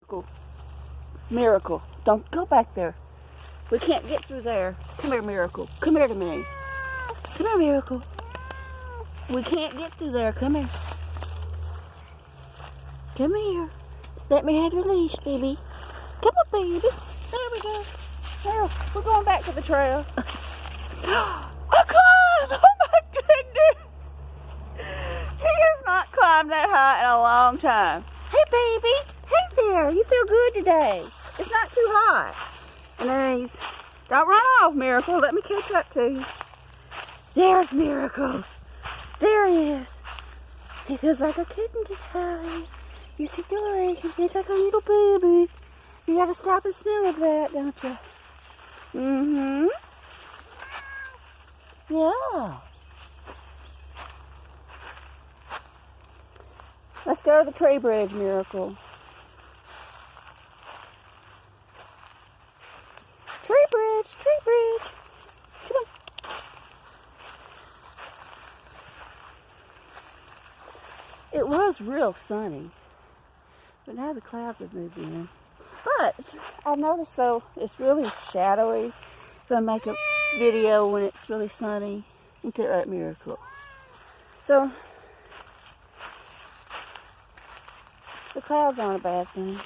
Miracle. Miracle. Don't go back there. We can't get through there. Come here, Miracle. Come here to me. Come here, Miracle. We can't get through there. Come here. Come here. Let me have your leash, baby. Come on, baby. There we go. There. We're going back to the trail. I climbed! Oh my goodness! He has not climbed that high in a long time. Hey, baby. Hey there. You feel good today. It's not too hot. And then he's... Don't run off, Miracle. Let me catch up to you. There's Miracle. There he is. He feels like a kitten today. Yes, he does. He feels like a little baby. You gotta stop and smell of that, don't you? Mm-hmm. Yeah. Let's go to the tree bridge, Miracle. Tree bridge, tree bridge. Come on. It was real sunny, but now the clouds have moved in. But I've noticed though it's really shadowy. If I make a video when it's really sunny, you get right, Miracle. So the clouds aren't a bad thing.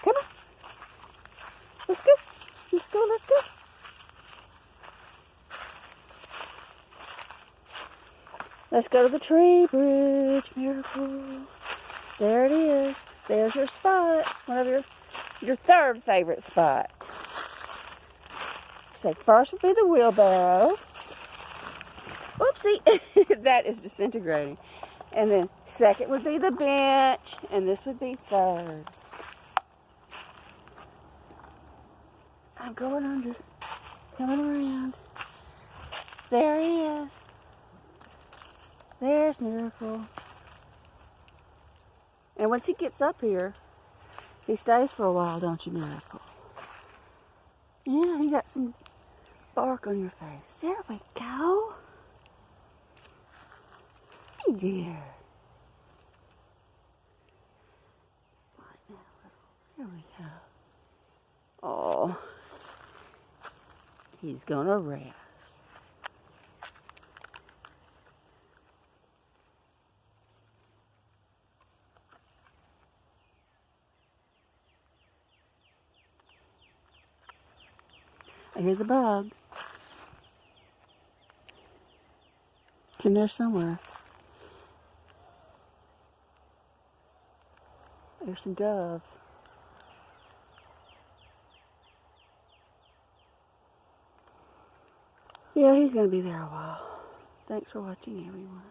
Come on. Let's go. Let's go, let's go. Let's go to the tree bridge, Miracle. There it is. There's your spot. One of your third favorite spot. So first would be the wheelbarrow. Whoopsie. That is disintegrating. And then second would be the bench. And this would be third. I'm going under. Coming around. There he is. There's Miracle. And once he gets up here, he stays for a while, don't you, Miracle? Yeah, you got some bark on your face. There we go. Hey there. There we go. Oh, he's gonna rest. I hear the bug. It's in there somewhere. There's some doves. Yeah, he's going to be there a while. Thanks for watching, everyone.